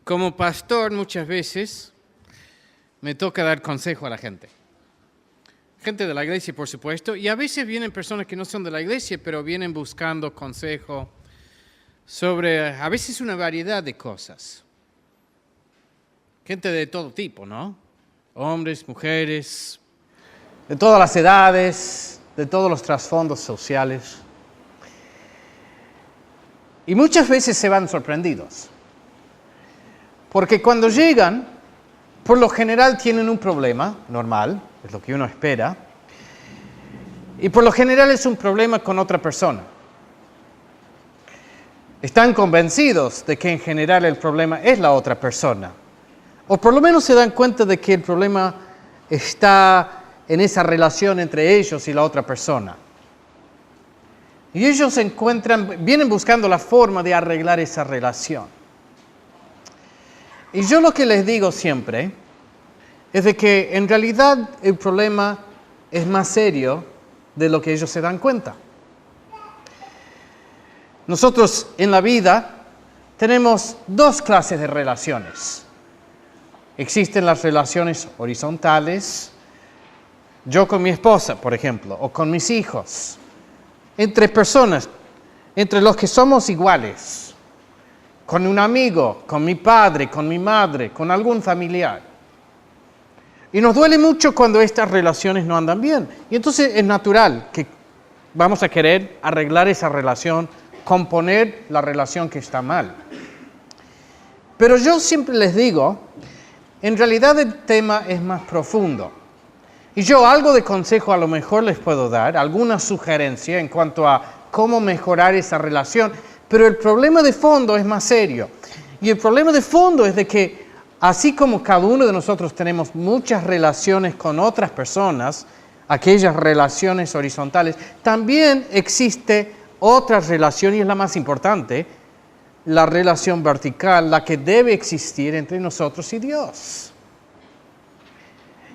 Como pastor muchas veces me toca dar consejo a la gente. Gente de la iglesia, por supuesto, y a veces vienen personas que no son de la iglesia, pero vienen buscando consejo sobre, a veces, una variedad de cosas. Gente de todo tipo, ¿no? Hombres, mujeres, de todas las edades, de todos los trasfondos sociales. Y muchas veces se van sorprendidos. Porque cuando llegan, por lo general tienen un problema normal, es lo que uno espera, y por lo general es un problema con otra persona. Están convencidos de que en general el problema es la otra persona, o por lo menos se dan cuenta de que el problema está en esa relación entre ellos y la otra persona. Y ellos vienen buscando la forma de arreglar esa relación. Y yo lo que les digo siempre es de que en realidad el problema es más serio de lo que ellos se dan cuenta. Nosotros en la vida tenemos dos clases de relaciones. Existen las relaciones horizontales, yo con mi esposa, por ejemplo, o con mis hijos, entre personas, entre los que somos iguales, con un amigo, con mi padre, con mi madre, con algún familiar. Y nos duele mucho cuando estas relaciones no andan bien. Y entonces es natural que vamos a querer arreglar esa relación, componer la relación que está mal. Pero yo siempre les digo, en realidad el tema es más profundo. Y yo algo de consejo a lo mejor les puedo dar, alguna sugerencia en cuanto a cómo mejorar esa relación, pero el problema de fondo es más serio. Y el problema de fondo es de que, así como cada uno de nosotros tenemos muchas relaciones con otras personas, aquellas relaciones horizontales, también existe otra relación, y es la más importante, la relación vertical, la que debe existir entre nosotros y Dios.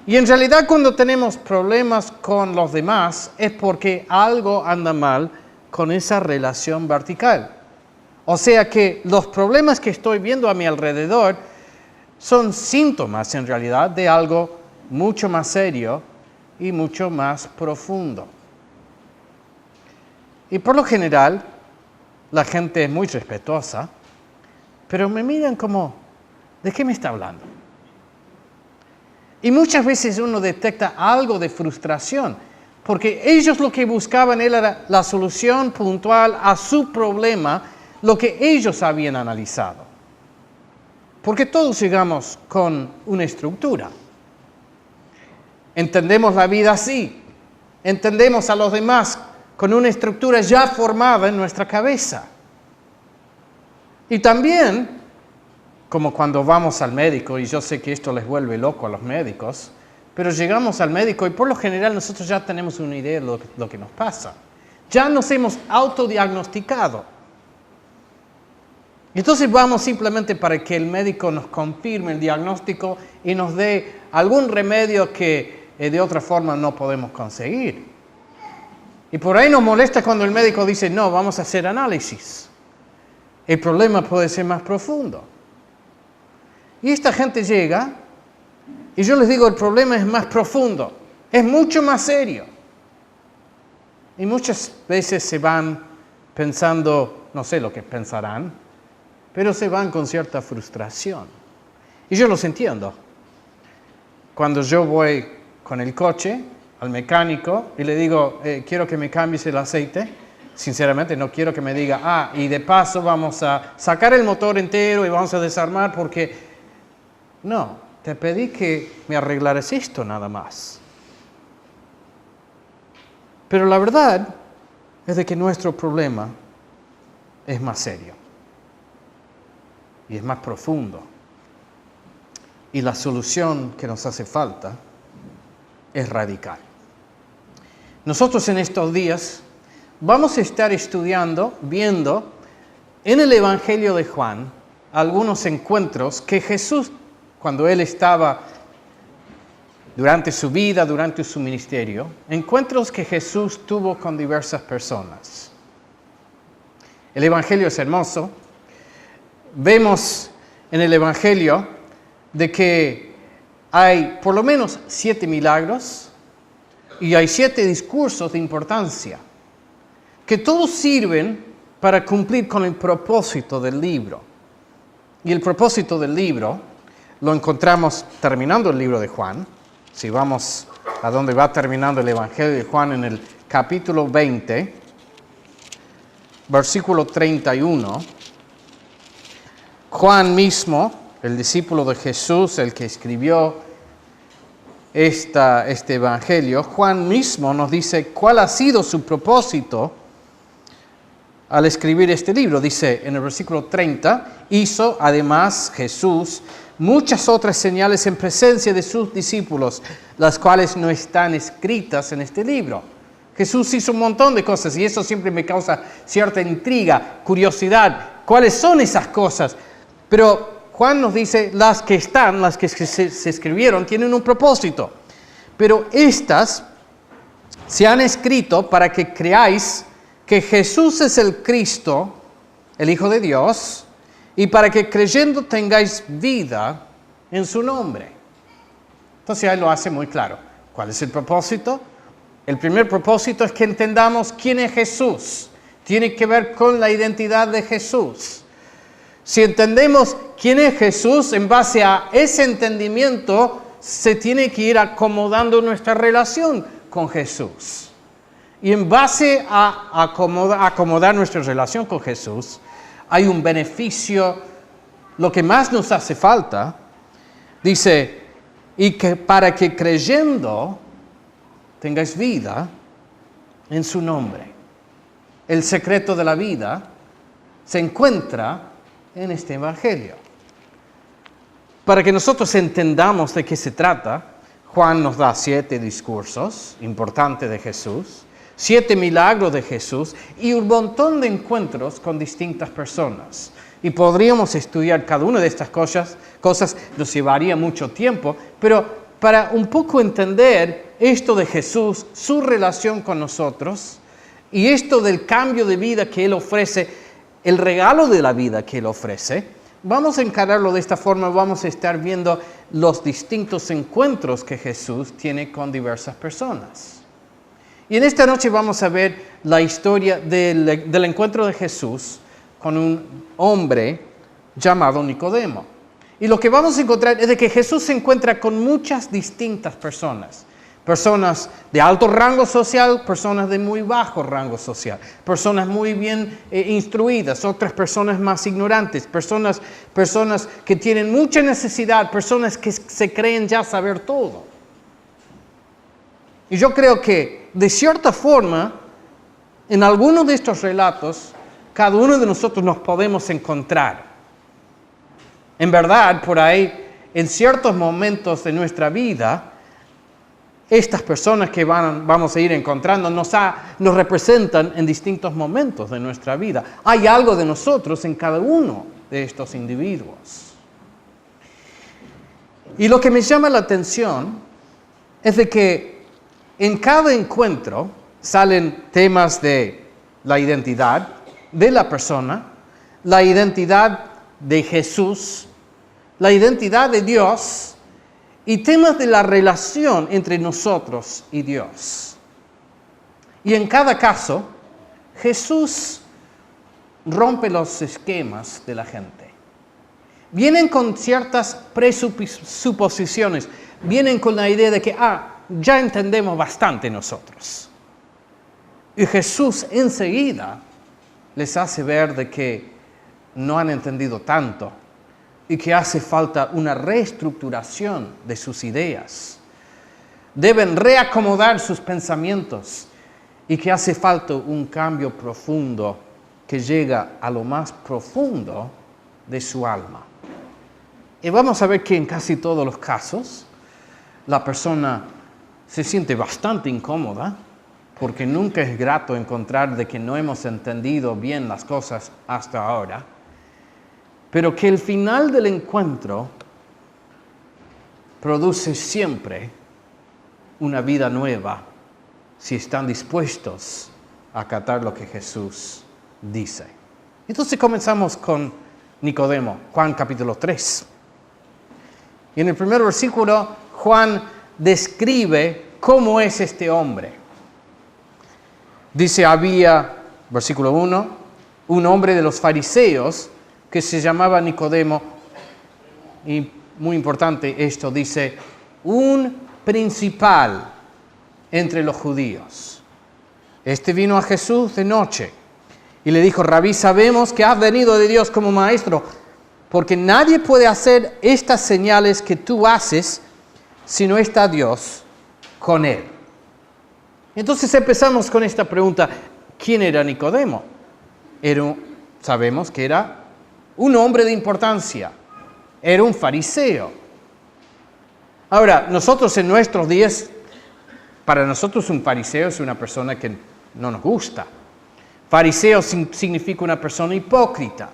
Y en realidad cuando tenemos problemas con los demás es porque algo anda mal con esa relación vertical. O sea que los problemas que estoy viendo a mi alrededor son síntomas en realidad de algo mucho más serio y mucho más profundo. Y por lo general, la gente es muy respetuosa, pero me miran como, ¿de qué me está hablando? Y muchas veces uno detecta algo de frustración, porque ellos lo que buscaban era la solución puntual a su problema, lo que ellos habían analizado. Porque todos llegamos con una estructura. Entendemos la vida así. Entendemos a los demás con una estructura ya formada en nuestra cabeza. Y también, como cuando vamos al médico, y yo sé que esto les vuelve loco a los médicos, pero llegamos al médico y por lo general nosotros ya tenemos una idea de lo que nos pasa. Ya nos hemos autodiagnosticado. Entonces vamos simplemente para que el médico nos confirme el diagnóstico y nos dé algún remedio que de otra forma no podemos conseguir. Y por ahí nos molesta cuando el médico dice, no, vamos a hacer análisis. El problema puede ser más profundo. Y esta gente llega y yo les digo, el problema es más profundo, es mucho más serio. Y muchas veces se van pensando, no sé lo que pensarán, pero se van con cierta frustración. Y yo los entiendo. Cuando yo voy con el coche al mecánico y le digo, quiero que me cambies el aceite, sinceramente no quiero que me diga, y de paso vamos a sacar el motor entero y vamos a desarmar porque... No, te pedí que me arreglaras esto nada más. Pero la verdad es de que nuestro problema es más serio. Y es más profundo. Y la solución que nos hace falta es radical. Nosotros en estos días vamos a estar viendo en el Evangelio de Juan algunos encuentros que Jesús, cuando Él estaba durante su vida, durante su ministerio, encuentros que Jesús tuvo con diversas personas. El Evangelio es hermoso. Vemos en el Evangelio de que hay por lo menos 7 milagros y hay 7 discursos de importancia, que todos sirven para cumplir con el propósito del libro. Y el propósito del libro lo encontramos terminando el libro de Juan. Si vamos a donde va terminando el Evangelio de Juan, en el capítulo 20, versículo 31, Juan mismo, el discípulo de Jesús, el que escribió este Evangelio, Juan mismo nos dice cuál ha sido su propósito al escribir este libro. Dice en el versículo 30, hizo además Jesús muchas otras señales en presencia de sus discípulos, las cuales no están escritas en este libro. Jesús hizo un montón de cosas y eso siempre me causa cierta intriga, curiosidad. ¿Cuáles son esas cosas? Pero Juan nos dice, las que se escribieron, tienen un propósito. Pero estas se han escrito para que creáis que Jesús es el Cristo, el Hijo de Dios, y para que creyendo tengáis vida en su nombre. Entonces ahí lo hace muy claro. ¿Cuál es el propósito? El primer propósito es que entendamos quién es Jesús. Tiene que ver con la identidad de Jesús. Si entendemos quién es Jesús, en base a ese entendimiento, se tiene que ir acomodando nuestra relación con Jesús. Y en base a acomodar nuestra relación con Jesús, hay un beneficio, lo que más nos hace falta, dice, y que para que creyendo tengáis vida en su nombre. El secreto de la vida se encuentra en este Evangelio. Para que nosotros entendamos de qué se trata, Juan nos da 7 discursos importantes de Jesús, 7 milagros de Jesús y un montón de encuentros con distintas personas. Y podríamos estudiar cada una de estas cosas nos llevaría mucho tiempo, pero para un poco entender esto de Jesús, su relación con nosotros y esto del cambio de vida que Él ofrece, el regalo de la vida que Él ofrece, vamos a encararlo de esta forma, vamos a estar viendo los distintos encuentros que Jesús tiene con diversas personas. Y en esta noche vamos a ver la historia del encuentro de Jesús con un hombre llamado Nicodemo. Y lo que vamos a encontrar es de que Jesús se encuentra con muchas distintas personas. Personas de alto rango social, personas de muy bajo rango social, personas muy bien instruidas, otras personas más ignorantes, personas que tienen mucha necesidad, personas que se creen ya saber todo. Y yo creo que, de cierta forma, en algunos de estos relatos, cada uno de nosotros nos podemos encontrar. En verdad, por ahí, en ciertos momentos de nuestra vida, estas personas que vamos a ir encontrando nos representan en distintos momentos de nuestra vida. Hay algo de nosotros en cada uno de estos individuos. Y lo que me llama la atención es de que en cada encuentro salen temas de la identidad de la persona, la identidad de Jesús, la identidad de Dios y temas de la relación entre nosotros y Dios. Y en cada caso, Jesús rompe los esquemas de la gente. Vienen con ciertas presuposiciones, vienen con la idea de que, ya entendemos bastante nosotros. Y Jesús enseguida les hace ver de que no han entendido tanto y que hace falta una reestructuración de sus ideas. Deben reacomodar sus pensamientos y que hace falta un cambio profundo que llega a lo más profundo de su alma. Y vamos a ver que en casi todos los casos la persona se siente bastante incómoda porque nunca es grato encontrar de que no hemos entendido bien las cosas hasta ahora, pero que el final del encuentro produce siempre una vida nueva si están dispuestos a acatar lo que Jesús dice. Entonces comenzamos con Nicodemo, Juan capítulo 3. Y en el primer versículo, Juan describe cómo es este hombre. Dice, había, versículo 1, un hombre de los fariseos que se llamaba Nicodemo, y muy importante esto, dice, un principal entre los judíos. Este vino a Jesús de noche y le dijo, Rabí, sabemos que has venido de Dios como maestro, porque nadie puede hacer estas señales que tú haces si no está Dios con él. Entonces empezamos con esta pregunta, ¿quién era Nicodemo? Sabemos que era un hombre de importancia, era un fariseo. Ahora, nosotros en nuestros días, para nosotros un fariseo es una persona que no nos gusta. Fariseo significa una persona hipócrita.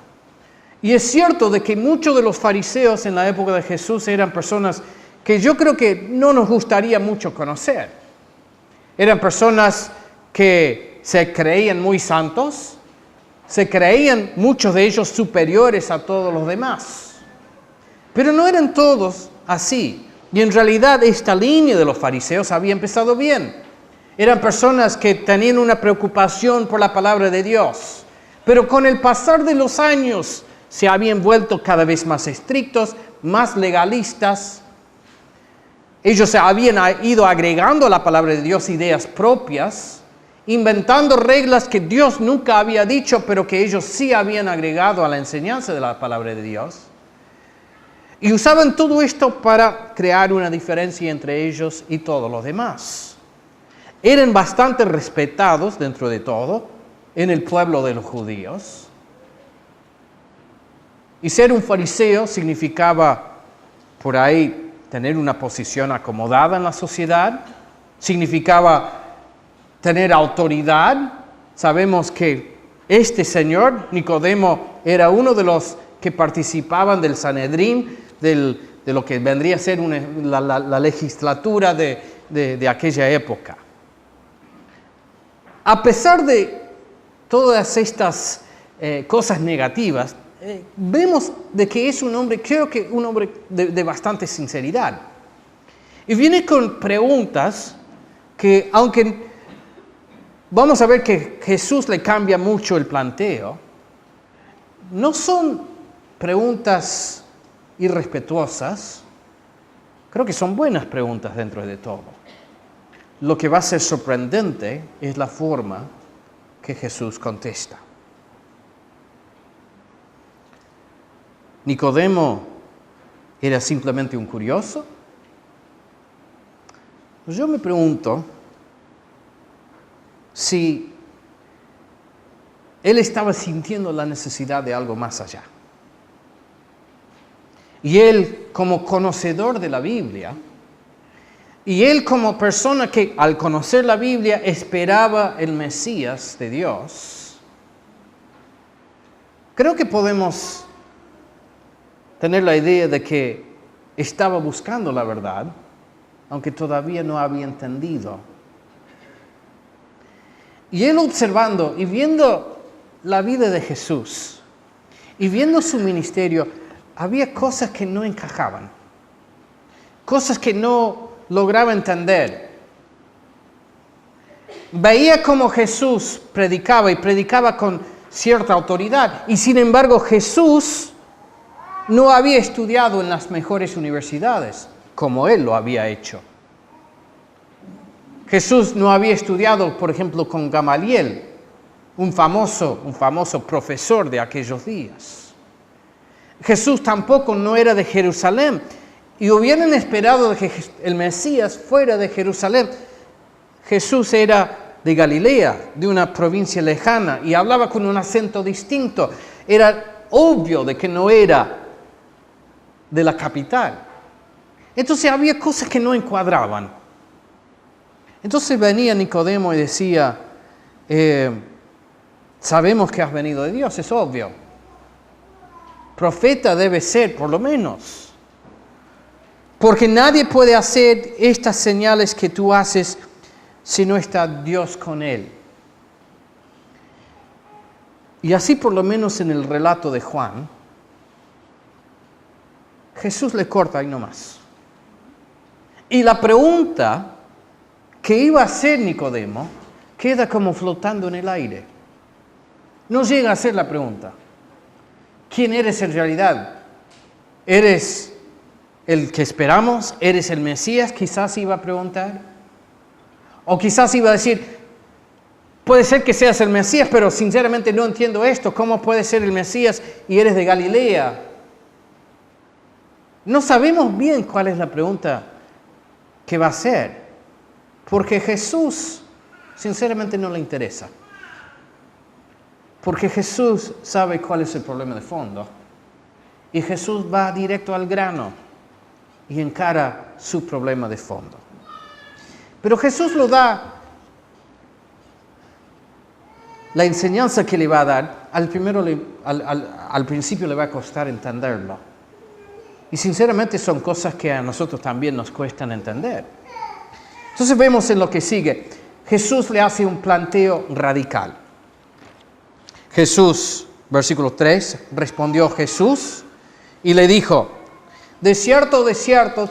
Y es cierto de que muchos de los fariseos en la época de Jesús eran personas que yo creo que no nos gustaría mucho conocer. Eran personas que se creían muy santos, se creían muchos de ellos superiores a todos los demás. Pero no eran todos así. Y en realidad esta línea de los fariseos había empezado bien. Eran personas que tenían una preocupación por la palabra de Dios. Pero con el pasar de los años se habían vuelto cada vez más estrictos, más legalistas. Ellos se habían ido agregando a la palabra de Dios ideas propias, inventando reglas que Dios nunca había dicho, pero que ellos sí habían agregado a la enseñanza de la palabra de Dios. Y usaban todo esto para crear una diferencia entre ellos y todos los demás. Eran bastante respetados dentro de todo en el pueblo de los judíos. Y ser un fariseo significaba por ahí tener una posición acomodada en la sociedad, significaba tener autoridad. Sabemos que este señor, Nicodemo, era uno de los que participaban del Sanedrín, de lo que vendría a ser la legislatura de aquella época. A pesar de todas estas cosas negativas, vemos de que es un hombre, creo que un hombre de bastante sinceridad. Y viene con preguntas que, aunque vamos a ver que Jesús le cambia mucho el planteo, no son preguntas irrespetuosas, creo que son buenas preguntas dentro de todo. Lo que va a ser sorprendente es la forma que Jesús contesta. ¿Nicodemo era simplemente un curioso? Pues yo me pregunto si él estaba sintiendo la necesidad de algo más allá. Y él, como conocedor de la Biblia, y él como persona que al conocer la Biblia esperaba el Mesías de Dios, creo que podemos tener la idea de que estaba buscando la verdad, aunque todavía no había entendido. Y él observando y viendo la vida de Jesús y viendo su ministerio, había cosas que no encajaban, cosas que no lograba entender. Veía cómo Jesús predicaba y predicaba con cierta autoridad, y sin embargo Jesús no había estudiado en las mejores universidades, como él lo había hecho. Jesús no había estudiado, por ejemplo, con Gamaliel, un famoso profesor de aquellos días. Jesús tampoco no era de Jerusalén, y hubieran esperado que el Mesías fuera de Jerusalén. Jesús era de Galilea, de una provincia lejana, y hablaba con un acento distinto. Era obvio de que no era de la capital. Entonces había cosas que no encuadraban. Entonces venía Nicodemo y decía, sabemos que has venido de Dios, es obvio. Profeta debe ser, por lo menos. Porque nadie puede hacer estas señales que tú haces si no está Dios con él. Y así por lo menos en el relato de Juan, Jesús le corta ahí nomás. Y la pregunta que iba a hacer Nicodemo queda como flotando en el aire. No llega a ser la pregunta. ¿Quién eres en realidad? ¿Eres el que esperamos? ¿Eres el Mesías? Quizás iba a preguntar. O quizás iba a decir, puede ser que seas el Mesías, pero sinceramente no entiendo esto. ¿Cómo puedes ser el Mesías y eres de Galilea? No sabemos bien cuál es la pregunta que va a hacer, porque Jesús sinceramente no le interesa. Porque Jesús sabe cuál es el problema de fondo. Y Jesús va directo al grano y encara su problema de fondo. Pero Jesús lo da, la enseñanza que le va a dar, al principio le va a costar entenderlo. Y sinceramente son cosas que a nosotros también nos cuestan entender. Entonces vemos en lo que sigue, Jesús le hace un planteo radical. Jesús, versículo 3, respondió Jesús y le dijo, de cierto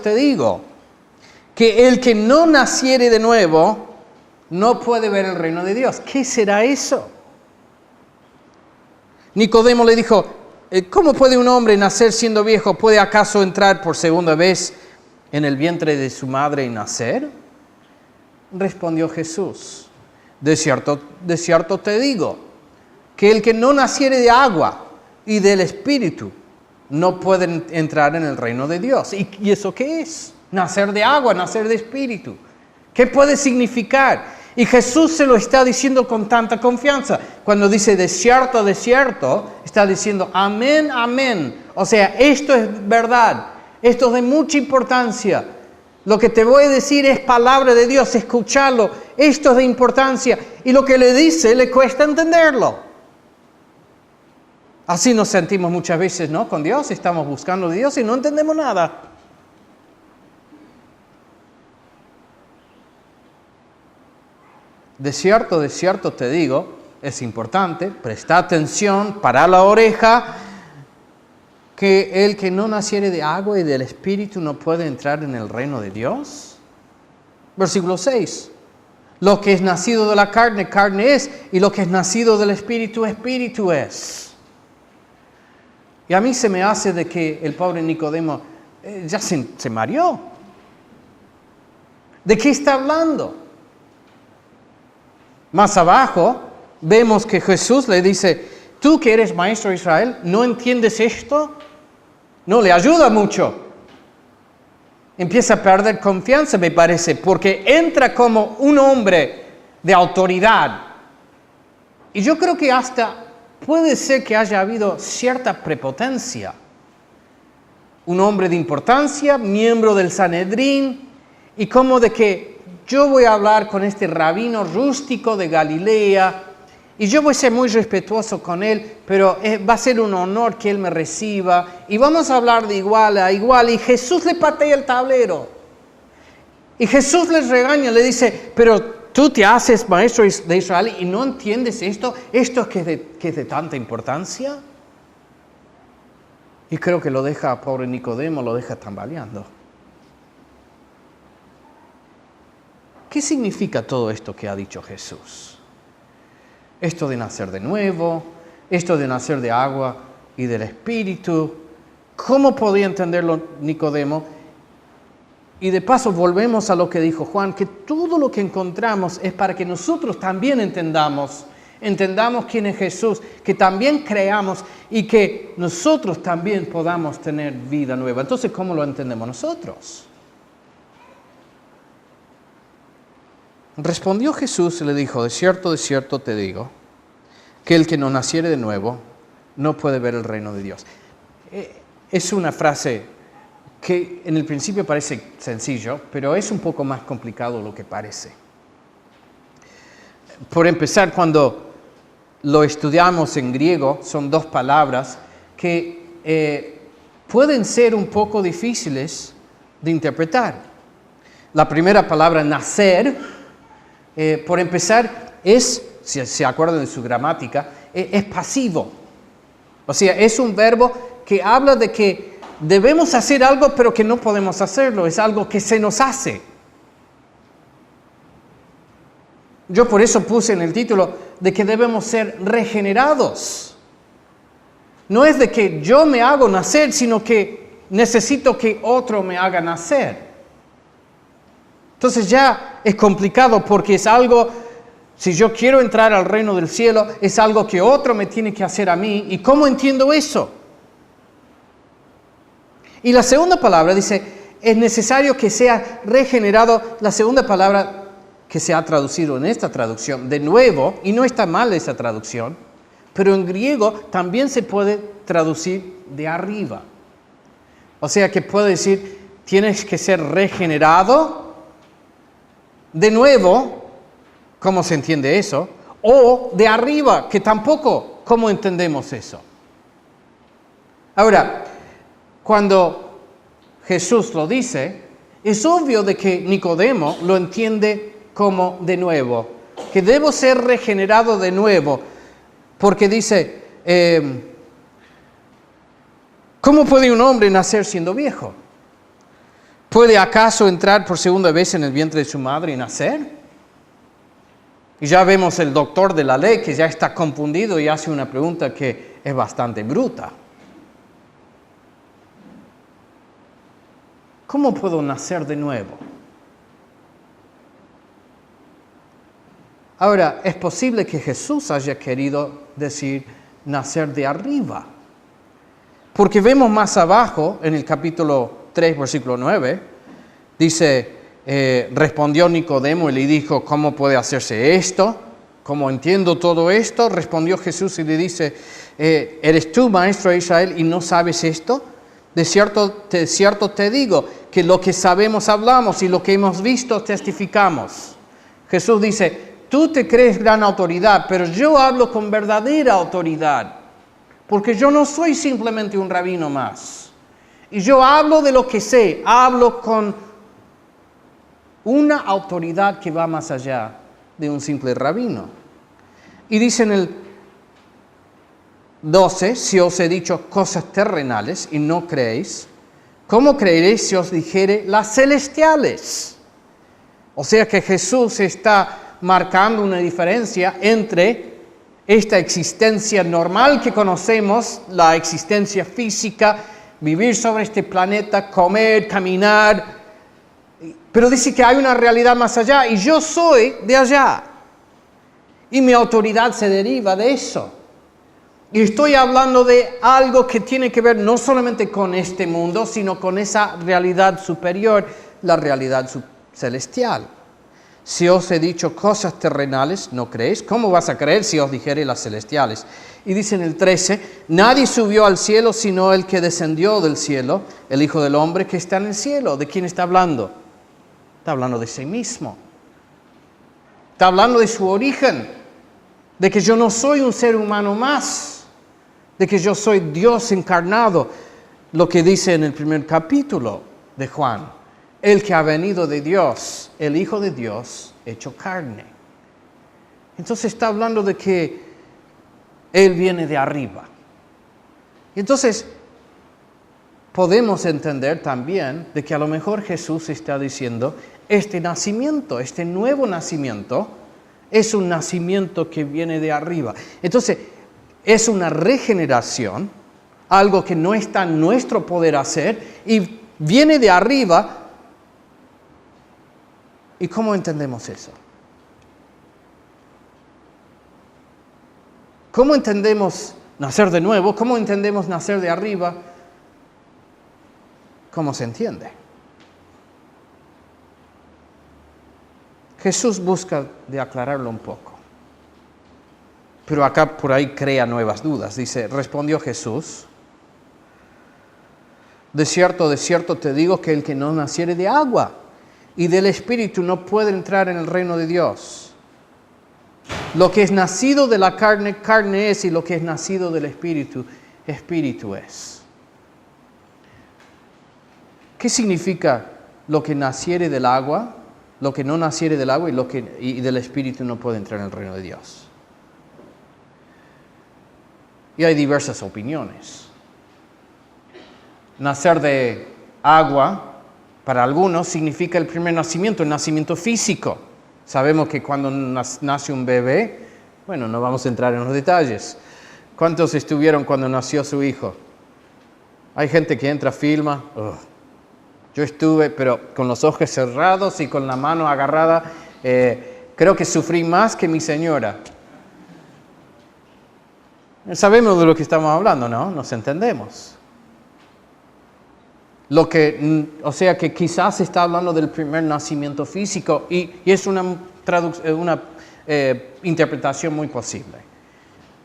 te digo, que el que no naciere de nuevo no puede ver el reino de Dios. ¿Qué será eso? Nicodemo le dijo, ¿cómo puede un hombre nacer siendo viejo? ¿Puede acaso entrar por segunda vez en el vientre de su madre y nacer? Respondió Jesús, de cierto te digo, que el que no naciere de agua y del Espíritu no puede entrar en el reino de Dios. ¿Y eso qué es? Nacer de agua, nacer de Espíritu. ¿Qué puede significar? Y Jesús se lo está diciendo con tanta confianza. Cuando dice de cierto, está diciendo amén, amén. O sea, esto es verdad. Esto es de mucha importancia. Lo que te voy a decir es palabra de Dios, escucharlo. Esto es de importancia. Y lo que le dice le cuesta entenderlo. Así nos sentimos muchas veces, ¿no? Con Dios, estamos buscando a Dios y no entendemos nada. De cierto te digo, es importante, presta atención, para la oreja, que el que no naciere de agua y del Espíritu no puede entrar en el reino de Dios. Versículo 6. Lo que es nacido de la carne, carne es, y lo que es nacido del Espíritu, Espíritu es. Y a mí se me hace de que el pobre Nicodemo ya se mareó. ¿De qué está hablando? Más abajo vemos que Jesús le dice, tú que eres maestro de Israel, ¿no entiendes esto? No le ayuda mucho. Empieza a perder confianza, me parece, porque entra como un hombre de autoridad. Y yo creo que hasta puede ser que haya habido cierta prepotencia. Un hombre de importancia, miembro del Sanedrín, y como de que yo voy a hablar con este rabino rústico de Galilea, y yo voy a ser muy respetuoso con él, pero va a ser un honor que él me reciba, y vamos a hablar de igual a igual, y Jesús le patea el tablero. Y Jesús les regaña, le dice, pero tú te haces maestro de Israel y no entiendes esto que es de tanta importancia. Y creo que lo deja, pobre Nicodemo, lo deja tambaleando. ¿Qué significa todo esto que ha dicho Jesús? Esto de nacer de nuevo, esto de nacer de agua y del Espíritu. ¿Cómo podía entenderlo Nicodemo? Y de paso volvemos a lo que dijo Juan, que todo lo que encontramos es para que nosotros también entendamos quién es Jesús, que también creamos y que nosotros también podamos tener vida nueva. Entonces, ¿cómo lo entendemos nosotros? Respondió Jesús y le dijo, de cierto te digo, que el que no naciere de nuevo no puede ver el reino de Dios. Es una frase que en el principio parece sencillo, pero es un poco más complicado de lo que parece. Por empezar, cuando lo estudiamos en griego, son dos palabras que pueden ser un poco difíciles de interpretar. La primera palabra, nacer, por empezar, es, si se acuerdan de su gramática, es pasivo. O sea, es un verbo que habla de que debemos hacer algo, pero que no podemos hacerlo. Es algo que se nos hace. Yo por eso puse en el título de que debemos ser regenerados. No es de que yo me hago nacer, sino que necesito que otro me haga nacer. Entonces ya es complicado porque es algo, si yo quiero entrar al reino del cielo, es algo que otro me tiene que hacer a mí. ¿Y cómo entiendo eso? Y la segunda palabra dice, es necesario que sea regenerado. La segunda palabra que se ha traducido en esta traducción, de nuevo, y no está mal esa traducción, pero en griego también se puede traducir de arriba. O sea que puede decir, tienes que ser regenerado de nuevo, ¿cómo se entiende eso? O de arriba, que tampoco, ¿cómo entendemos eso? Ahora, cuando Jesús lo dice, es obvio de que Nicodemo lo entiende como de nuevo, que debo ser regenerado de nuevo, porque dice, ¿cómo puede un hombre nacer siendo viejo? ¿Puede acaso entrar por segunda vez en el vientre de su madre y nacer? Y ya vemos el doctor de la ley que ya está confundido y hace una pregunta que es bastante bruta. ¿Cómo puedo nacer de nuevo? Ahora, es posible que Jesús haya querido decir nacer de arriba. Porque vemos más abajo, en el capítulo 3, versículo 9, dice, respondió Nicodemo y le dijo, ¿cómo puede hacerse esto? ¿Cómo entiendo todo esto? Respondió Jesús y le dice, ¿eres tú, maestro de Israel, y no sabes esto? De cierto te digo, que lo que sabemos hablamos y lo que hemos visto testificamos. Jesús dice, tú te crees gran autoridad, pero yo hablo con verdadera autoridad, porque yo no soy simplemente un rabino más. Y yo hablo de lo que sé, hablo con una autoridad que va más allá de un simple rabino. Y dice en el 12, si os he dicho cosas terrenales y no creéis, ¿cómo creeréis si os dijere las celestiales? O sea que Jesús está marcando una diferencia entre esta existencia normal que conocemos, la existencia física, vivir sobre este planeta, comer, caminar, pero dice que hay una realidad más allá y yo soy de allá y mi autoridad se deriva de eso. Y estoy hablando de algo que tiene que ver no solamente con este mundo, sino con esa realidad superior, la realidad celestial. Si os he dicho cosas terrenales, ¿no creéis? ¿Cómo vas a creer si os dijere las celestiales? Y dice en el 13, nadie subió al cielo sino el que descendió del cielo, el Hijo del Hombre que está en el cielo. ¿De quién está hablando? Está hablando de sí mismo. Está hablando de su origen, de que yo no soy un ser humano más, de que yo soy Dios encarnado, lo que dice en el primer capítulo de Juan. El que ha venido de Dios, el Hijo de Dios, hecho carne. Entonces está hablando de que Él viene de arriba. Entonces podemos entender también de que a lo mejor Jesús está diciendo, este nacimiento, este nuevo nacimiento, es un nacimiento que viene de arriba. Entonces es una regeneración, algo que no está en nuestro poder hacer y viene de arriba. ¿Y cómo entendemos eso? ¿Cómo entendemos nacer de nuevo? ¿Cómo entendemos nacer de arriba? ¿Cómo se entiende? Jesús busca de aclararlo un poco. Pero acá por ahí crea nuevas dudas. Dice, respondió Jesús, de cierto te digo que el que no naciere de agua y del Espíritu no puede entrar en el reino de Dios. Lo que es nacido de la carne, carne es, y lo que es nacido del Espíritu, Espíritu es. ¿Qué significa lo que naciere del agua, lo que no naciere del agua y del Espíritu no puede entrar en el reino de Dios? Y hay diversas opiniones. nacer de agua, para algunos, significa el primer nacimiento, el nacimiento físico. Sabemos que cuando nace un bebé, bueno, no vamos a entrar en los detalles. ¿Cuántos estuvieron cuando nació su hijo? Hay gente que entra, filma. Yo estuve, pero con los ojos cerrados y con la mano agarrada. Creo que sufrí más que mi señora. Sabemos de lo que estamos hablando, ¿no? Nos entendemos. O sea que quizás se está hablando del primer nacimiento físico y es una interpretación muy posible.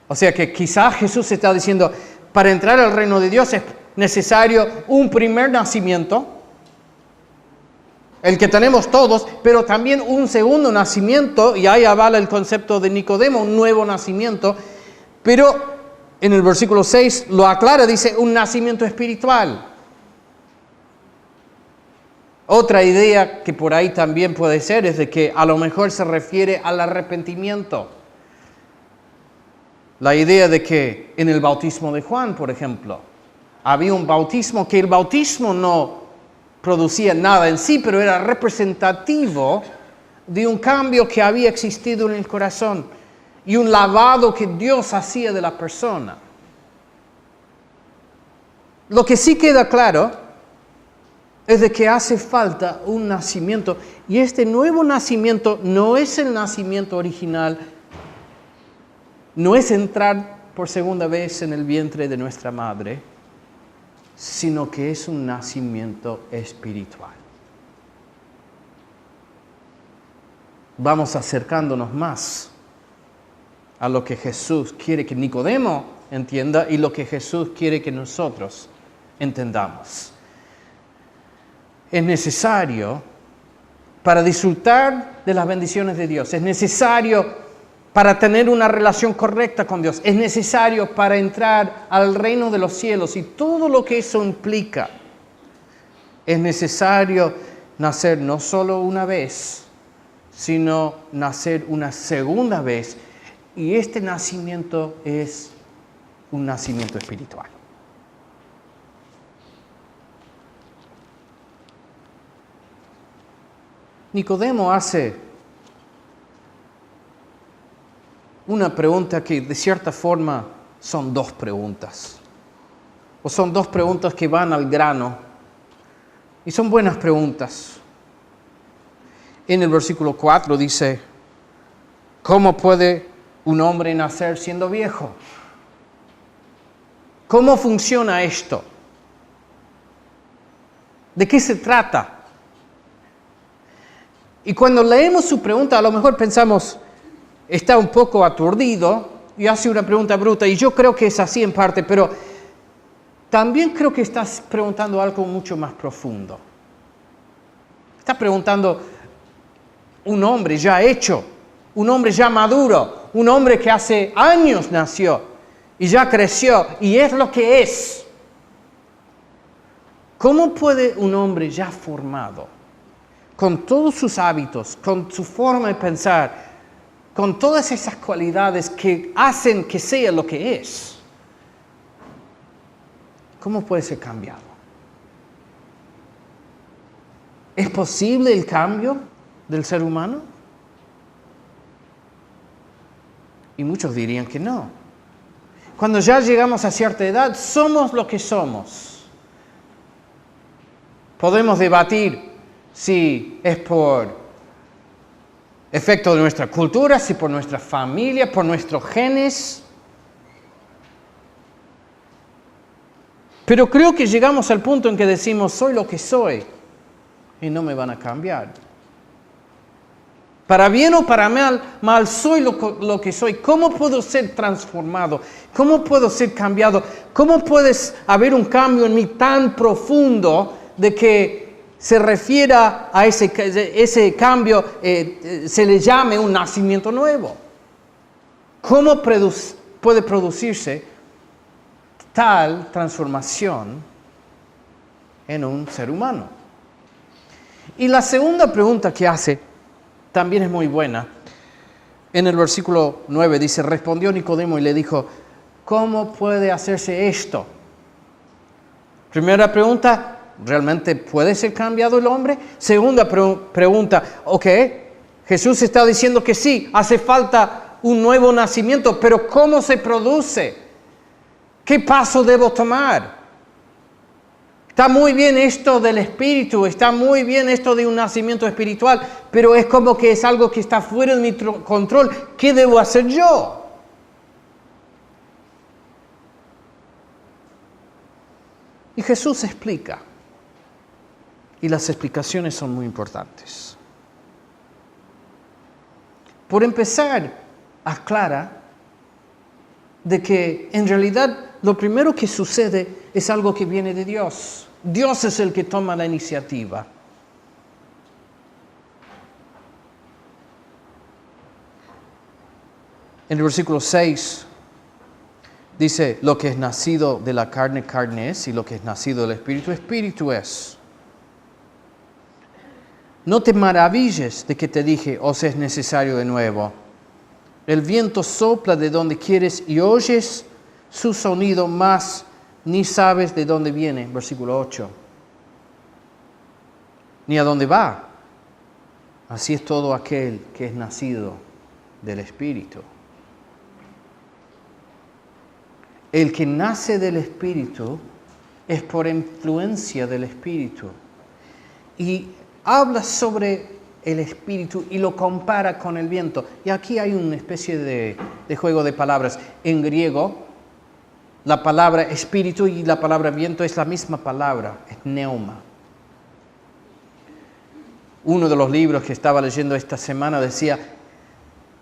O sea que quizás Jesús está diciendo, para entrar al reino de Dios es necesario un primer nacimiento, el que tenemos todos, pero también un segundo nacimiento, y ahí avala el concepto de Nicodemo, un nuevo nacimiento, pero en el versículo 6 lo aclara, dice un nacimiento espiritual. Otra idea que por ahí también puede ser es de que a lo mejor se refiere al arrepentimiento. La idea de que en el bautismo de Juan, por ejemplo, había un bautismo que el bautismo no producía nada en sí, pero era representativo de un cambio que había existido en el corazón y un lavado que Dios hacía de la persona. Lo que sí queda claro es de que hace falta un nacimiento, y este nuevo nacimiento no es el nacimiento original, no es entrar por segunda vez en el vientre de nuestra madre, sino que es un nacimiento espiritual. Vamos acercándonos más a lo que Jesús quiere que Nicodemo entienda y lo que Jesús quiere que nosotros entendamos. Es necesario para disfrutar de las bendiciones de Dios. Es necesario para tener una relación correcta con Dios. Es necesario para entrar al reino de los cielos y todo lo que eso implica. Es necesario nacer no solo una vez, sino nacer una segunda vez. Y este nacimiento es un nacimiento espiritual. Nicodemo hace una pregunta que de cierta forma son dos preguntas. O son dos preguntas que van al grano. Y son buenas preguntas. En el versículo 4 dice, ¿cómo puede un hombre nacer siendo viejo? ¿Cómo funciona esto? ¿De qué se trata? Y cuando leemos su pregunta, a lo mejor pensamos, está un poco aturdido y hace una pregunta bruta, y yo creo que es así en parte, pero también creo que estás preguntando algo mucho más profundo. Está preguntando un hombre ya hecho, un hombre ya maduro, un hombre que hace años nació y ya creció y es lo que es. ¿Cómo puede un hombre ya formado, con todos sus hábitos, con su forma de pensar, con todas esas cualidades que hacen que sea lo que es, cómo puede ser cambiado? ¿Es posible el cambio del ser humano? Y muchos dirían que no. Cuando ya llegamos a cierta edad, somos lo que somos. Podemos debatir si es por efecto de nuestra cultura, si por nuestra familia, por nuestros genes. Pero creo que llegamos al punto en que decimos, soy lo que soy y no me van a cambiar. Para bien o para mal soy lo que soy. ¿Cómo puedo ser transformado? ¿Cómo puedo ser cambiado? ¿Cómo puede haber un cambio en mí tan profundo de que se refiera a ese cambio, se le llame un nacimiento nuevo? ¿Cómo puede producirse tal transformación en un ser humano? Y la segunda pregunta que hace también es muy buena. En el versículo 9 dice, respondió Nicodemo y le dijo, ¿cómo puede hacerse esto? Primera pregunta, ¿realmente puede ser cambiado el hombre? Segunda pregunta, ok, Jesús está diciendo que sí, hace falta un nuevo nacimiento, pero ¿cómo se produce? ¿Qué paso debo tomar? Está muy bien esto del espíritu, está muy bien esto de un nacimiento espiritual, pero es como que es algo que está fuera de mi control. ¿Qué debo hacer yo? Y Jesús explica. Y las explicaciones son muy importantes. Por empezar, aclara de que en realidad lo primero que sucede es algo que viene de Dios. Dios es el que toma la iniciativa. En el versículo 6 dice, lo que es nacido de la carne, carne es, y lo que es nacido del espíritu, espíritu es. No te maravilles de que te dije, os es necesario de nuevo. El viento sopla de donde quieres y oyes su sonido, mas ni sabes de dónde viene. Versículo 8. Ni a dónde va. Así es todo aquel que es nacido del Espíritu. El que nace del Espíritu es por influencia del Espíritu. Y habla sobre el Espíritu y lo compara con el viento. Y aquí hay una especie de juego de palabras. En griego, la palabra espíritu y la palabra viento es la misma palabra, es pneuma. Uno de los libros que estaba leyendo esta semana decía,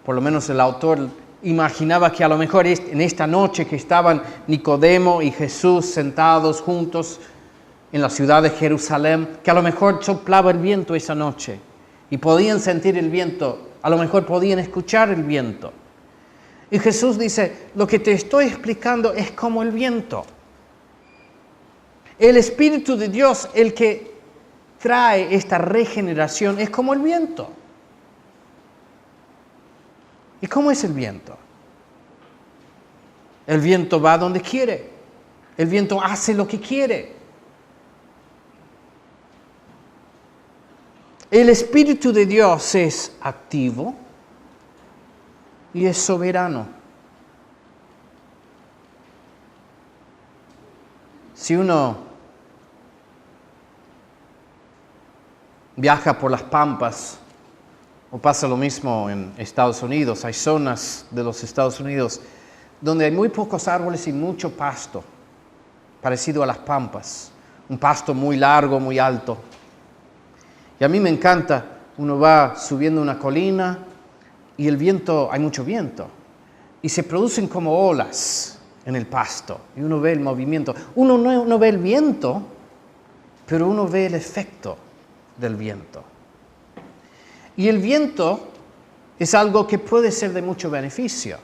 por lo menos el autor imaginaba que a lo mejor en esta noche que estaban Nicodemo y Jesús sentados juntos en la ciudad de Jerusalén, que a lo mejor soplaba el viento esa noche y podían sentir el viento, a lo mejor podían escuchar el viento. Y Jesús dice, lo que te estoy explicando es como el viento. El Espíritu de Dios, el que trae esta regeneración, es como el viento. ¿Y cómo es el viento? El viento va donde quiere. El viento hace lo que quiere. El Espíritu de Dios es activo y es soberano. Si uno viaja por las pampas, o pasa lo mismo en Estados Unidos, hay zonas de los Estados Unidos donde hay muy pocos árboles y mucho pasto, parecido a las pampas, un pasto muy largo, muy alto. Y a mí me encanta, uno va subiendo una colina y el viento, hay mucho viento, y se producen como olas en el pasto, y uno ve el movimiento. Uno no ve el viento, pero uno ve el efecto del viento. Y el viento es algo que puede ser de mucho beneficio.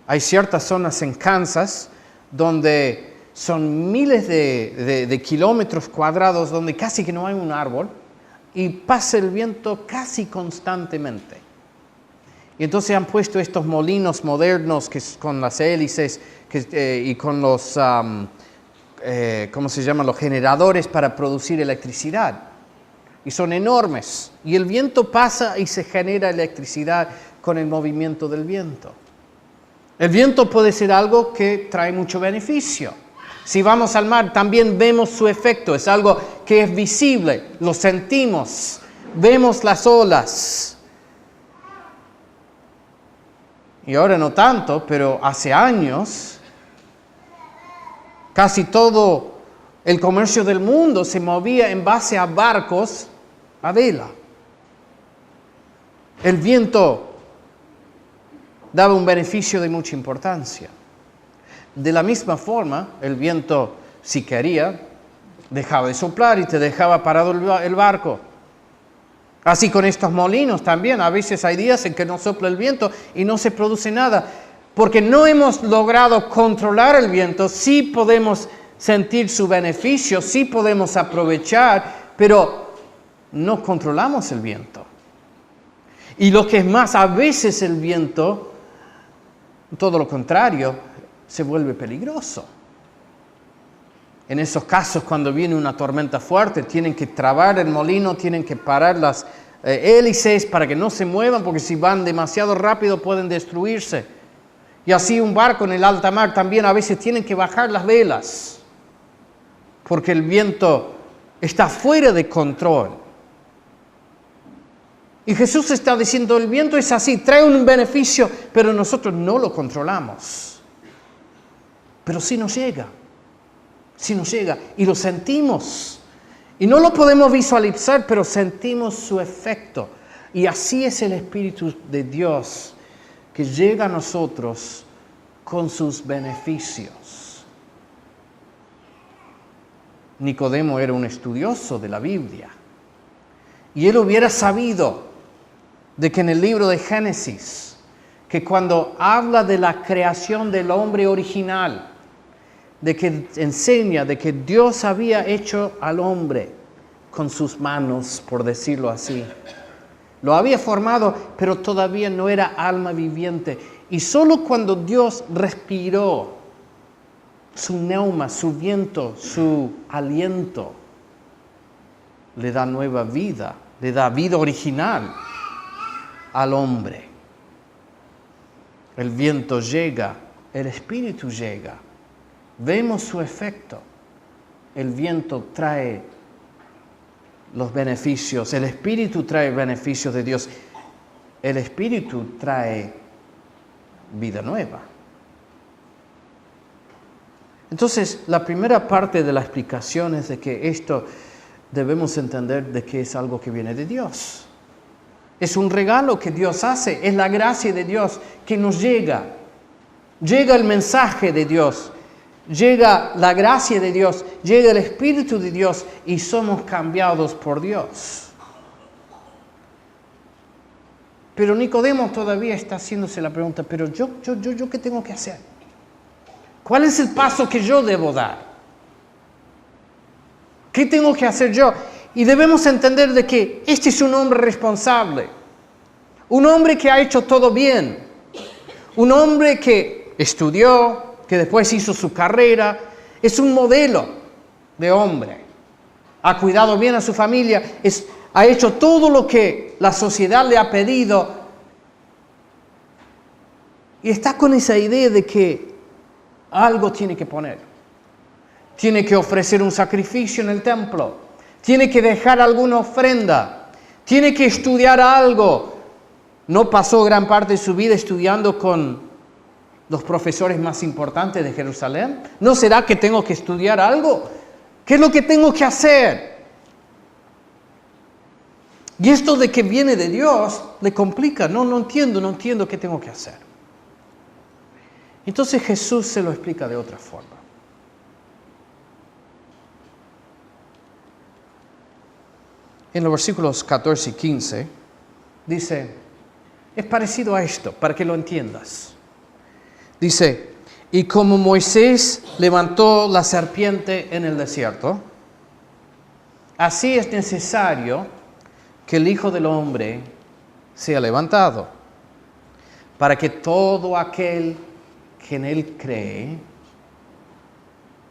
Hay ciertas zonas en Kansas donde son miles de kilómetros cuadrados donde casi que no hay un árbol y pasa el viento casi constantemente. Y entonces han puesto estos molinos modernos con las hélices y con los, ¿cómo se llaman? Los generadores para producir electricidad. Y son enormes. Y el viento pasa y se genera electricidad con el movimiento del viento. El viento puede ser algo que trae mucho beneficio. Si vamos al mar, también vemos su efecto. Es algo que es visible, lo sentimos, vemos las olas. Y ahora no tanto, pero hace años, casi todo el comercio del mundo se movía en base a barcos a vela. El viento daba un beneficio de mucha importancia. De la misma forma, el viento, si quería, dejaba de soplar y te dejaba parado el barco. Así con estos molinos también, a veces hay días en que no sopla el viento y no se produce nada. Porque no hemos logrado controlar el viento, sí podemos sentir su beneficio, sí podemos aprovechar, pero no controlamos el viento. Y lo que es más, a veces el viento, todo lo contrario, se vuelve peligroso. En esos casos, cuando viene una tormenta fuerte, tienen que trabar el molino, tienen que parar las hélices para que no se muevan, porque si van demasiado rápido pueden destruirse. Y así un barco en el alta mar también a veces tienen que bajar las velas, porque el viento está fuera de control. Y Jesús está diciendo, el viento es así, trae un beneficio, pero nosotros no lo controlamos. Pero sí nos llega. Si nos llega y lo sentimos y no lo podemos visualizar, pero sentimos su efecto. Y así es el Espíritu de Dios que llega a nosotros con sus beneficios. Nicodemo era un estudioso de la Biblia y él hubiera sabido de que en el libro de Génesis, que cuando habla de la creación del hombre original, de que enseña de que Dios había hecho al hombre con sus manos, por decirlo así. Lo había formado, pero todavía no era alma viviente. Y solo cuando Dios respiró su neuma, su viento, su aliento, le da nueva vida, le da vida original al hombre. El viento llega, el Espíritu llega. Vemos su efecto. El viento trae los beneficios. El Espíritu trae beneficios de Dios. El Espíritu trae vida nueva. Entonces, la primera parte de la explicación es de que esto debemos entender de que es algo que viene de Dios. Es un regalo que Dios hace. Es la gracia de Dios que nos llega. Llega el mensaje de Dios. Llega la gracia de Dios, llega el Espíritu de Dios y somos cambiados por Dios. Pero Nicodemo todavía está haciéndose la pregunta, pero yo ¿qué tengo que hacer? ¿Cuál es el paso que yo debo dar? ¿Qué tengo que hacer yo? Y debemos entender de que este es un hombre responsable, un hombre que ha hecho todo bien, un hombre que estudió, que después hizo su carrera, es un modelo de hombre. Ha cuidado bien a su familia, ha hecho todo lo que la sociedad le ha pedido. Y está con esa idea de que algo tiene que poner. Tiene que ofrecer un sacrificio en el templo. Tiene que dejar alguna ofrenda. Tiene que estudiar algo. No pasó gran parte de su vida estudiando con los profesores más importantes de Jerusalén. ¿No será que tengo que estudiar algo? ¿Qué es lo que tengo que hacer? Y esto de que viene de Dios le complica. No entiendo qué tengo que hacer. Entonces Jesús se lo explica de otra forma. En los versículos 14 y 15 dice, es parecido a esto, para que lo entiendas. Dice, y como Moisés levantó la serpiente en el desierto, así es necesario que el Hijo del Hombre sea levantado, para que todo aquel que en Él cree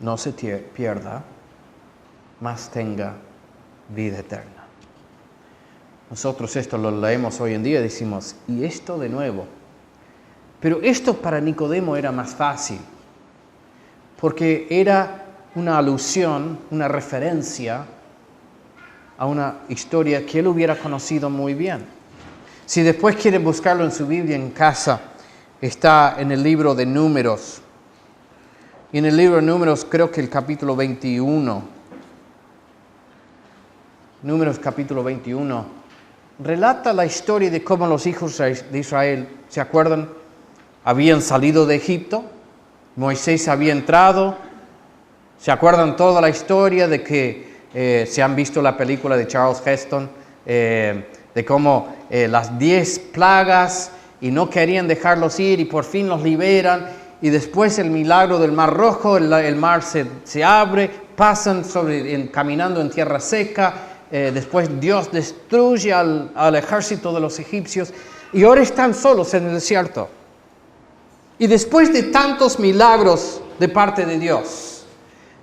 no se pierda, mas tenga vida eterna. Nosotros esto lo leemos hoy en día y decimos, ¿y esto de nuevo? Pero esto para Nicodemo era más fácil, porque era una alusión, una referencia a una historia que él hubiera conocido muy bien. Si después quieren buscarlo en su Biblia en casa, está en el libro de Números. Y en el libro de Números creo que el capítulo 21, Números capítulo 21, relata la historia de cómo los hijos de Israel, ¿se acuerdan? Habían salido de Egipto, Moisés había entrado. ¿Se acuerdan toda la historia de que se han visto la película de Charles Heston? De cómo las 10 plagas y no querían dejarlos ir y por fin los liberan. Y después el milagro del Mar Rojo, el mar se abre, pasan caminando en tierra seca. Después Dios destruye al ejército de los egipcios y ahora están solos en el desierto. Y después de tantos milagros de parte de Dios,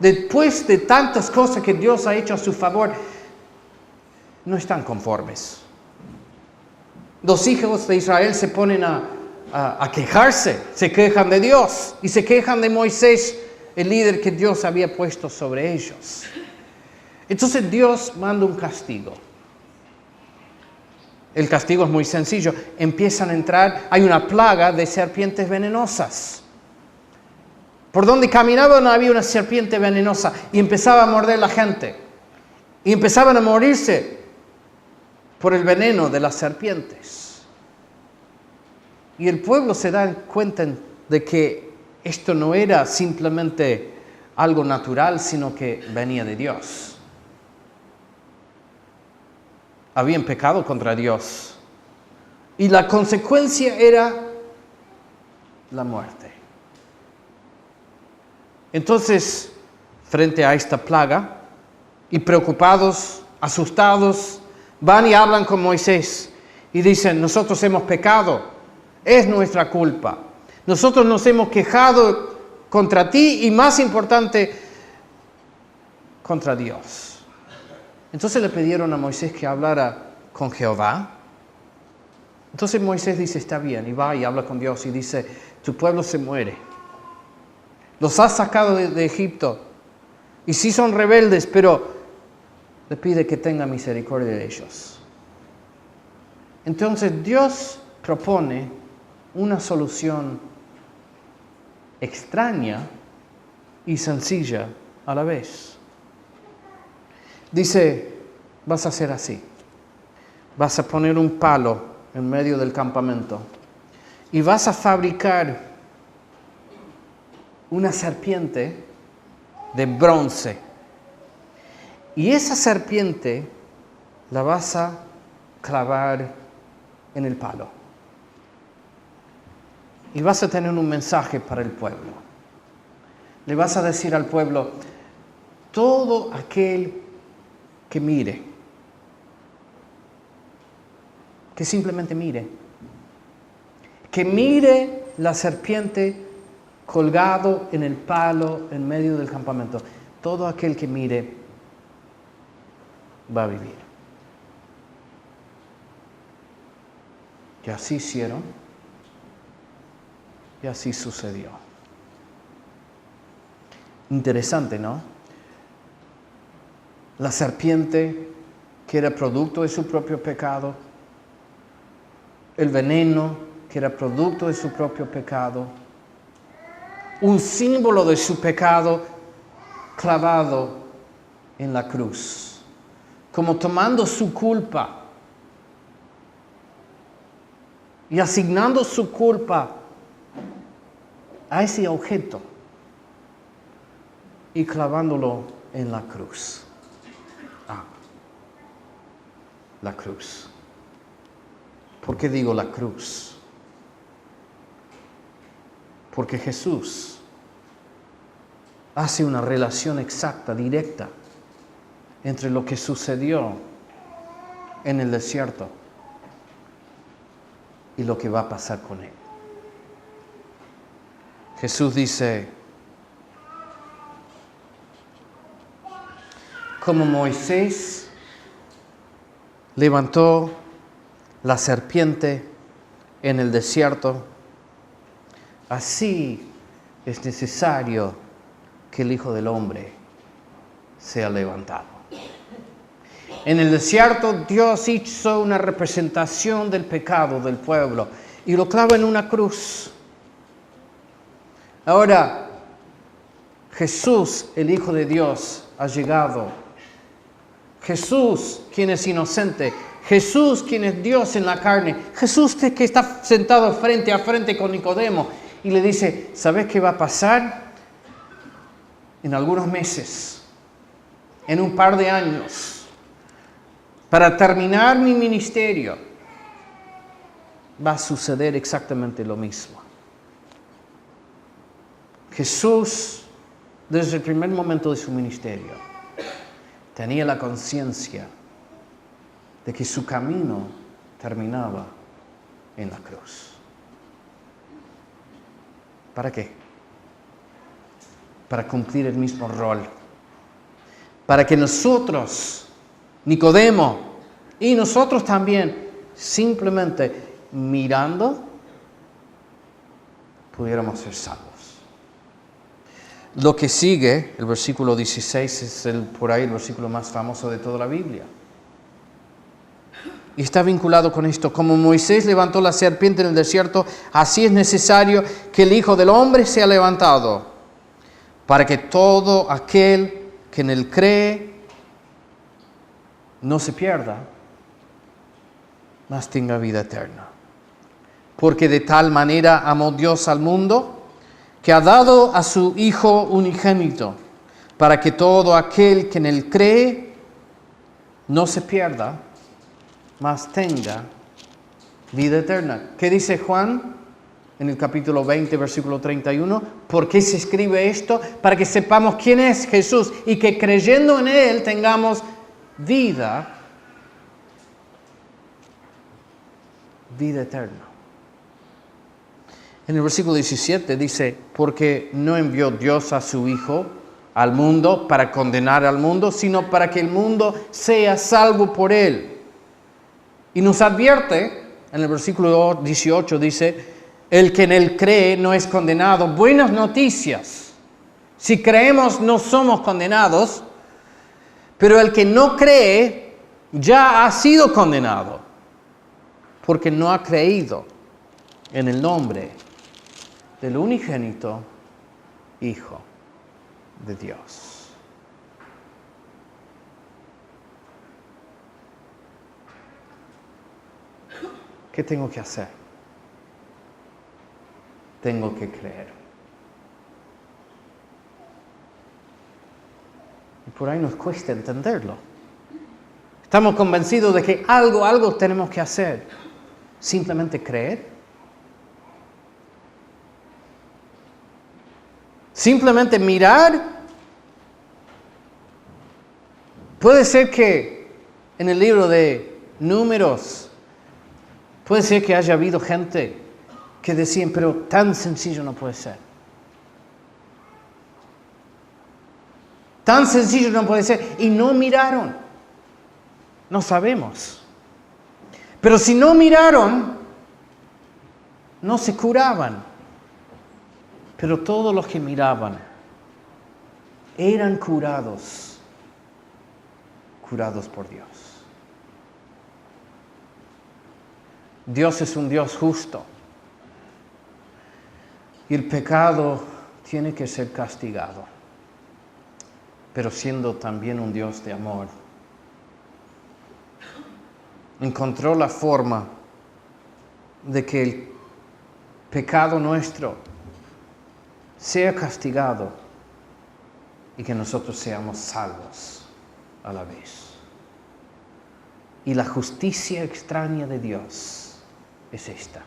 después de tantas cosas que Dios ha hecho a su favor, no están conformes. Los hijos de Israel se ponen a quejarse, se quejan de Dios y se quejan de Moisés, el líder que Dios había puesto sobre ellos. Entonces Dios manda un castigo. El castigo es muy sencillo. Empiezan a entrar, hay una plaga de serpientes venenosas. Por donde caminaban había una serpiente venenosa y empezaba a morder la gente. Y empezaban a morirse por el veneno de las serpientes. Y el pueblo se da cuenta de que esto no era simplemente algo natural, sino que venía de Dios. Habían pecado contra Dios. Y la consecuencia era la muerte. Entonces, frente a esta plaga, y preocupados, asustados, van y hablan con Moisés y dicen: nosotros hemos pecado, es nuestra culpa. Nosotros nos hemos quejado contra ti y, más importante, contra Dios. Entonces le pidieron a Moisés que hablara con Jehová. Entonces Moisés dice: está bien, y va y habla con Dios y dice: tu pueblo se muere. Los has sacado de Egipto. Y sí son rebeldes, pero le pide que tenga misericordia de ellos. Entonces Dios propone una solución extraña y sencilla a la vez. Dice: vas a hacer así. Vas a poner un palo en medio del campamento y vas a fabricar una serpiente de bronce. Y esa serpiente la vas a clavar en el palo. Y vas a tener un mensaje para el pueblo. Le vas a decir al pueblo: todo aquel que mire, que simplemente mire, que mire la serpiente colgado en el palo en medio del campamento, todo aquel que mire va a vivir. Y así hicieron, y así sucedió. Interesante, ¿no? La serpiente, que era producto de su propio pecado, el veneno, que era producto de su propio pecado, un símbolo de su pecado clavado en la cruz, como tomando su culpa y asignando su culpa a ese objeto y clavándolo en la cruz. La cruz. ¿Por qué digo la cruz? Porque Jesús hace una relación exacta, directa, entre lo que sucedió en el desierto y lo que va a pasar con él. Jesús dice: como Moisés levantó la serpiente en el desierto, así es necesario que el Hijo del Hombre sea levantado. En el desierto Dios hizo una representación del pecado del pueblo y lo clava en una cruz. Ahora, Jesús, el Hijo de Dios, ha llegado. Jesús, quien es inocente. Jesús, quien es Dios en la carne. Jesús que está sentado frente a frente con Nicodemo y le dice: ¿sabes qué va a pasar? En algunos meses, en un par de años, para terminar mi ministerio, va a suceder exactamente lo mismo. Jesús, desde el primer momento de su ministerio, tenía la conciencia de que su camino terminaba en la cruz. ¿Para qué? para cumplir el mismo rol. Para que nosotros, Nicodemo, y nosotros también, simplemente mirando, pudiéramos ser salvos. Lo que sigue, el versículo 16, es por ahí el versículo más famoso de toda la Biblia. Y está vinculado con esto. Como Moisés levantó la serpiente en el desierto, así es necesario que el Hijo del Hombre sea levantado, para que todo aquel que en él cree no se pierda, mas tenga vida eterna. Porque de tal manera amó Dios al mundo, que ha dado a su Hijo unigénito, para que todo aquel que en él cree no se pierda, mas tenga vida eterna. ¿Qué dice Juan en el capítulo 20, versículo 31? ¿Por qué se escribe esto? Para que sepamos quién es Jesús y que creyendo en Él tengamos vida eterna. En el versículo 17 dice, porque no envió Dios a su Hijo al mundo para condenar al mundo, sino para que el mundo sea salvo por Él. Y nos advierte, en el versículo 18 dice, el que en Él cree no es condenado. Buenas noticias. Si creemos no somos condenados, pero el que no cree ya ha sido condenado, porque no ha creído en el nombre del unigénito Hijo de Dios. ¿Qué tengo que hacer? Tengo que creer. Y por ahí nos cuesta entenderlo. Estamos convencidos de que algo tenemos que hacer. Simplemente creer. Simplemente mirar. Puede ser que en el libro de Números, puede ser que haya habido gente que decían, pero tan sencillo no puede ser. Tan sencillo no puede ser. Y no miraron. No sabemos. Pero si no miraron, no se curaban. Pero todos los que miraban eran curados por Dios. Dios es un Dios justo. Y el pecado tiene que ser castigado. Pero siendo también un Dios de amor, encontró la forma de que el pecado nuestro sea castigado y que nosotros seamos salvos a la vez. Y la justicia extraña de Dios es esta,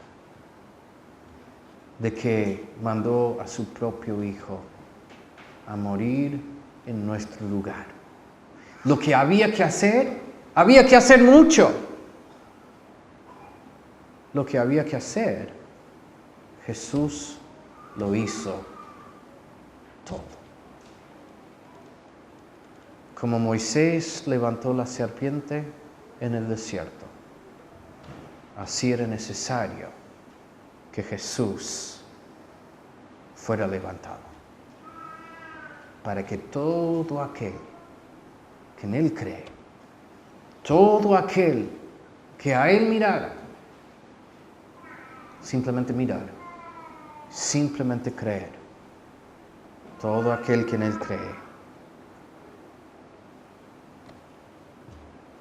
de que mandó a su propio Hijo a morir en nuestro lugar. Lo que había que hacer mucho. Lo que había que hacer, Jesús lo hizo todo. Como Moisés levantó la serpiente en el desierto, así era necesario que Jesús fuera levantado, para que todo aquel que en Él cree, todo aquel que a Él mirara, simplemente mirar, simplemente creer, todo aquel que en Él cree,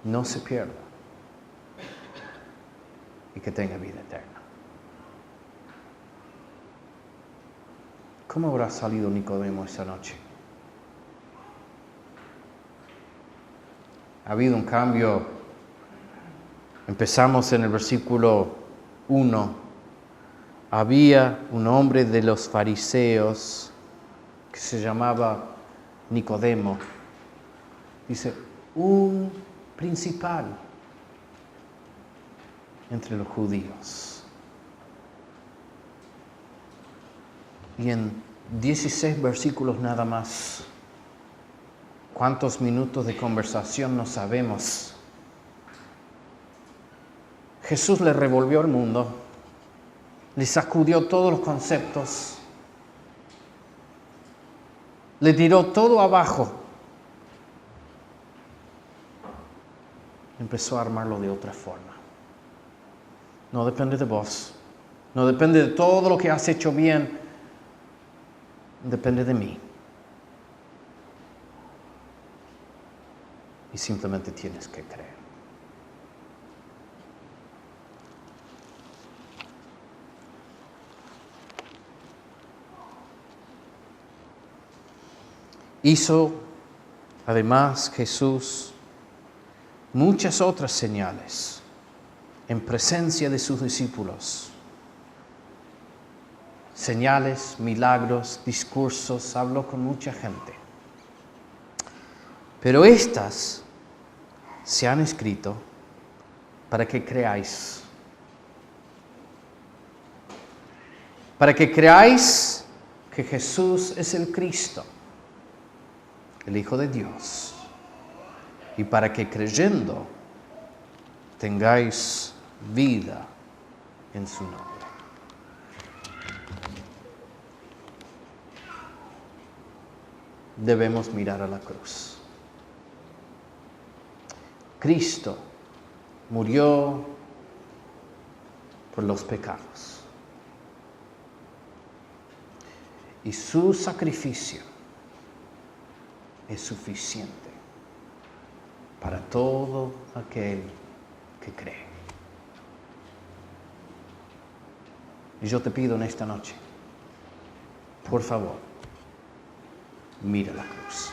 no se pierda y que tenga vida eterna. ¿Cómo habrá salido Nicodemo esa noche? Ha habido un cambio. Empezamos en el versículo 1. Había un hombre de los fariseos que se llamaba Nicodemo. Dice, un principal entre los judíos. Y en 16 versículos nada más. ¿Cuántos minutos de conversación no sabemos? Jesús le revolvió el mundo, le sacudió todos los conceptos, le tiró todo abajo. Empezó a armarlo de otra forma. No depende de vos, no depende de todo lo que has hecho bien, depende de mí. Y simplemente tienes que creer. Hizo, además, Jesús muchas otras señales en presencia de sus discípulos. Señales, milagros, discursos, habló con mucha gente. Pero estas se han escrito para que creáis. Para que creáis que Jesús es el Cristo, el Hijo de Dios. Y para que creyendo tengáis vida en su nombre. Debemos mirar a la cruz. Cristo murió por los pecados. Y su sacrificio es suficiente para todo aquel que cree. Y yo te pido en esta noche, por favor, mira la cruz.